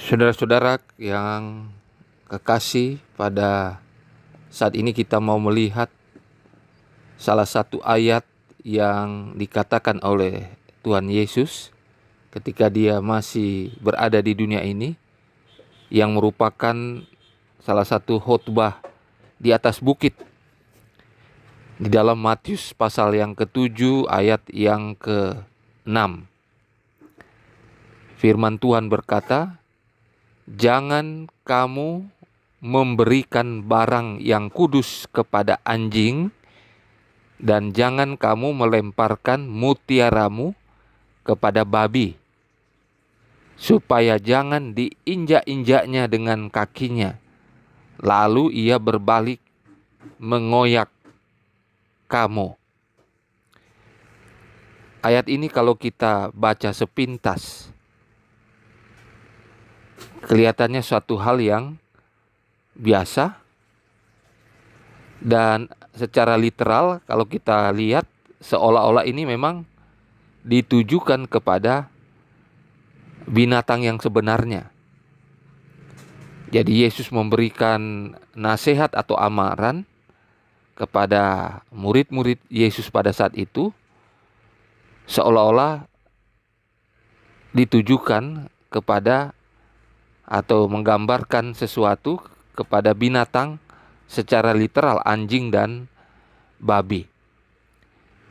Saudara-saudara yang kekasih, pada saat ini kita mau melihat salah satu ayat yang dikatakan oleh Tuhan Yesus ketika dia masih berada di dunia ini, yang merupakan salah satu khotbah di atas bukit di dalam Matius pasal yang ke-7 ayat yang ke-6. Firman Tuhan berkata, "Jangan kamu memberikan barang yang kudus kepada anjing, dan jangan kamu melemparkan mutiaramu kepada babi, supaya jangan diinjak-injaknya dengan kakinya, lalu ia berbalik mengoyak kamu." Ayat ini kalau kita baca sepintas, kelihatannya suatu hal yang biasa, dan secara literal kalau kita lihat seolah-olah ini memang ditujukan kepada binatang yang sebenarnya. Jadi Yesus memberikan nasihat atau amaran kepada murid-murid Yesus pada saat itu, seolah-olah ditujukan kepada atau menggambarkan sesuatu kepada binatang secara literal, anjing dan babi.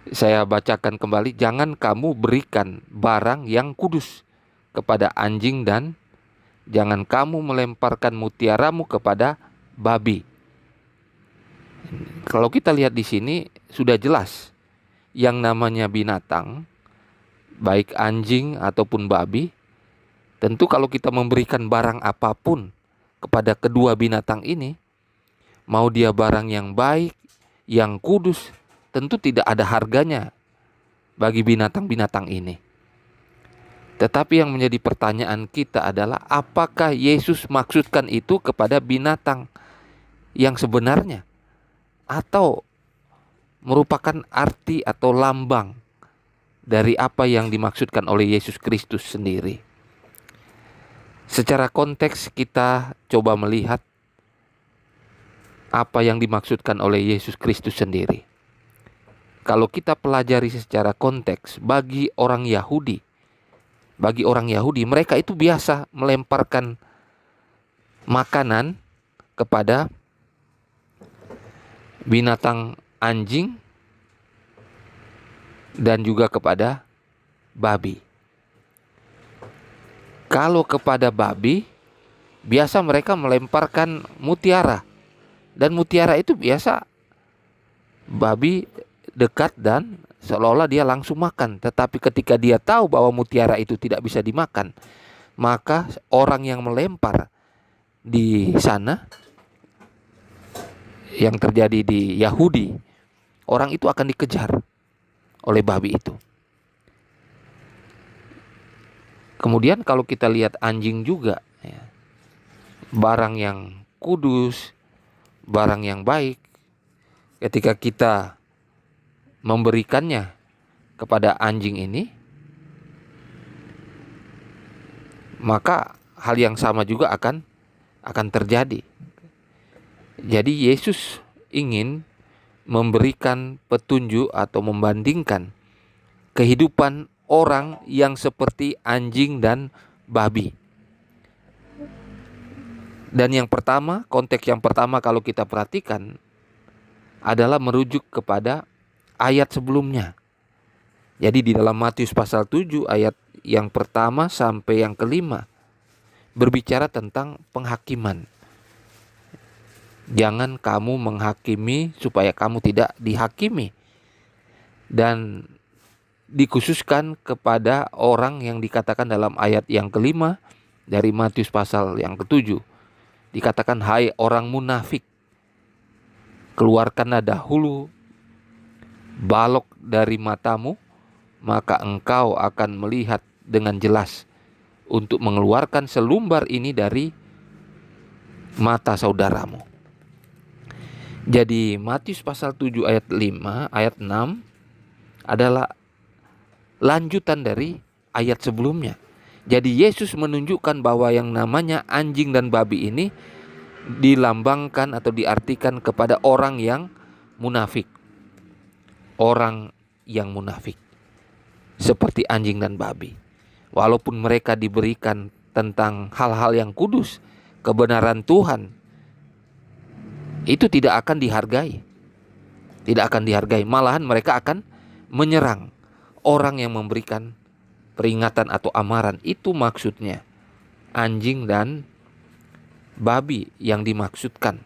Saya bacakan kembali, "Jangan kamu berikan barang yang kudus kepada anjing, dan jangan kamu melemparkan mutiaramu kepada babi." Kalau kita lihat di sini sudah jelas, yang namanya binatang, baik anjing ataupun babi, tentu kalau kita memberikan barang apapun kepada kedua binatang ini, mau dia barang yang baik, yang kudus, tentu tidak ada harganya bagi binatang-binatang ini. Tetapi yang menjadi pertanyaan kita adalah, apakah Yesus maksudkan itu kepada binatang yang sebenarnya, atau merupakan arti atau lambang dari apa yang dimaksudkan oleh Yesus Kristus sendiri? Secara konteks kita coba melihat apa yang dimaksudkan oleh Yesus Kristus sendiri. Kalau kita pelajari secara konteks, bagi orang Yahudi, mereka itu biasa melemparkan makanan kepada binatang anjing dan juga kepada babi. Kalau kepada babi, biasa mereka melemparkan mutiara. Dan mutiara itu biasa babi dekat dan seolah-olah dia langsung makan. Tetapi ketika dia tahu bahwa mutiara itu tidak bisa dimakan, maka orang yang melempar di sana, yang terjadi di Yahudi, orang itu akan dikejar oleh babi itu. Kemudian kalau kita lihat anjing juga, ya, barang yang kudus, barang yang baik, ketika kita memberikannya kepada anjing ini, maka hal yang sama juga akan terjadi. Jadi Yesus ingin memberikan petunjuk atau membandingkan kehidupan orang yang seperti anjing dan babi. Dan yang pertama, konteks yang pertama kalau kita perhatikan adalah merujuk kepada ayat sebelumnya. Jadi di dalam Matius pasal 7 ayat yang pertama sampai yang kelima berbicara tentang penghakiman. Jangan kamu menghakimi supaya kamu tidak dihakimi. Dan dikhususkan kepada orang yang dikatakan dalam ayat yang kelima dari Matius pasal yang ke-7. Dikatakan, "Hai orang munafik, keluarkanlah dahulu balok dari matamu, maka engkau akan melihat dengan jelas untuk mengeluarkan selumbar ini dari mata saudaramu." Jadi Matius pasal 7 ayat 5, ayat 6 adalah lanjutan dari ayat sebelumnya, Jadi Yesus menunjukkan bahwa yang namanya anjing dan babi ini dilambangkan atau diartikan kepada orang yang munafik. Orang yang munafik seperti anjing dan babi. Walaupun mereka diberikan tentang hal-hal yang kudus, kebenaran Tuhan, itu tidak akan dihargai. Tidak akan dihargai, malahan mereka akan menyerang orang yang memberikan peringatan atau amaran. Itu maksudnya anjing dan babi yang dimaksudkan.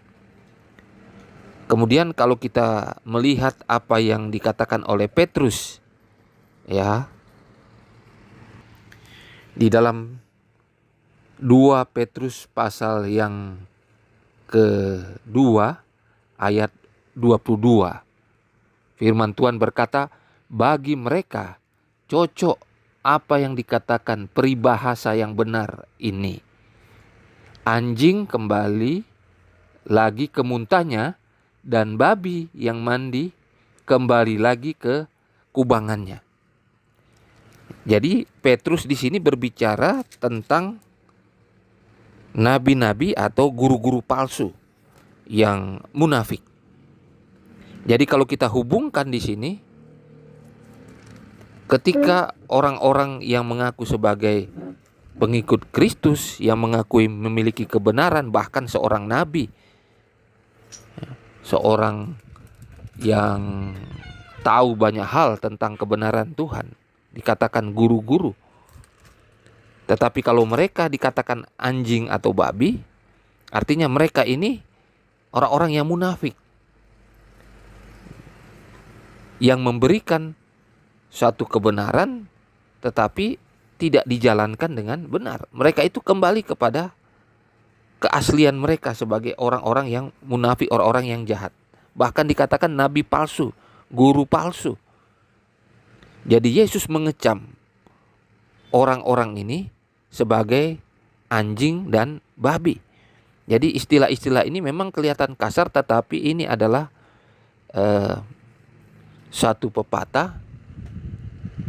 Kemudian kalau kita melihat apa yang dikatakan oleh Petrus, ya, di dalam 2 Petrus pasal yang kedua ayat 22, firman Tuhan berkata, bagi mereka cocok apa yang dikatakan peribahasa yang benar ini. Anjing kembali lagi ke muntahnya, dan babi yang mandi kembali lagi ke kubangannya. Jadi Petrus di sini berbicara tentang nabi-nabi atau guru-guru palsu yang munafik. Jadi kalau kita hubungkan di sini, ketika orang-orang yang mengaku sebagai pengikut Kristus, yang mengakui memiliki kebenaran, bahkan seorang nabi, seorang yang tahu banyak hal tentang kebenaran Tuhan, dikatakan guru-guru. Tetapi kalau mereka dikatakan anjing atau babi, artinya mereka ini orang-orang yang munafik, yang memberikan suatu kebenaran tetapi tidak dijalankan dengan benar. Mereka itu kembali kepada keaslian mereka sebagai orang-orang yang munafik, orang-orang yang jahat. Bahkan dikatakan nabi palsu, guru palsu. Jadi Yesus mengecam orang-orang ini sebagai anjing dan babi. Jadi istilah-istilah ini memang kelihatan kasar, tetapi ini adalah satu pepatah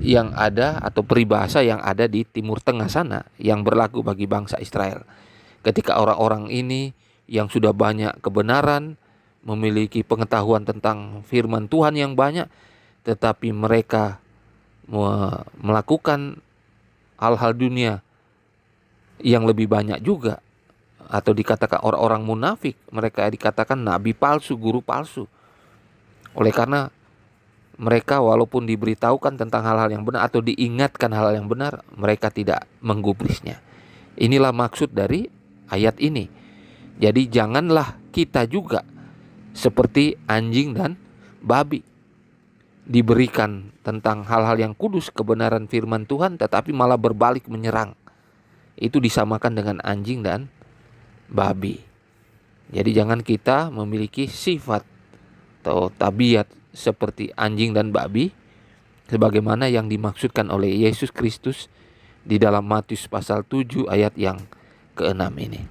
yang ada atau peribahasa yang ada di Timur Tengah sana, yang berlaku bagi bangsa Israel. Ketika orang-orang ini yang sudah banyak kebenaran, memiliki pengetahuan tentang firman Tuhan yang banyak, tetapi mereka melakukan hal-hal dunia yang lebih banyak juga, atau dikatakan orang-orang munafik, mereka dikatakan nabi palsu, guru palsu. Oleh karena mereka walaupun diberitahukan tentang hal-hal yang benar atau diingatkan hal-hal yang benar, mereka tidak menggubrisnya. Inilah maksud dari ayat ini. Jadi janganlah kita juga seperti anjing dan babi, diberikan tentang hal-hal yang kudus, kebenaran firman Tuhan, tetapi malah berbalik menyerang. Itu disamakan dengan anjing dan babi. Jadi jangan kita memiliki sifat atau tabiat seperti anjing dan babi, sebagaimana yang dimaksudkan oleh Yesus Kristus di dalam Matius pasal 7 ayat yang ke-6 ini.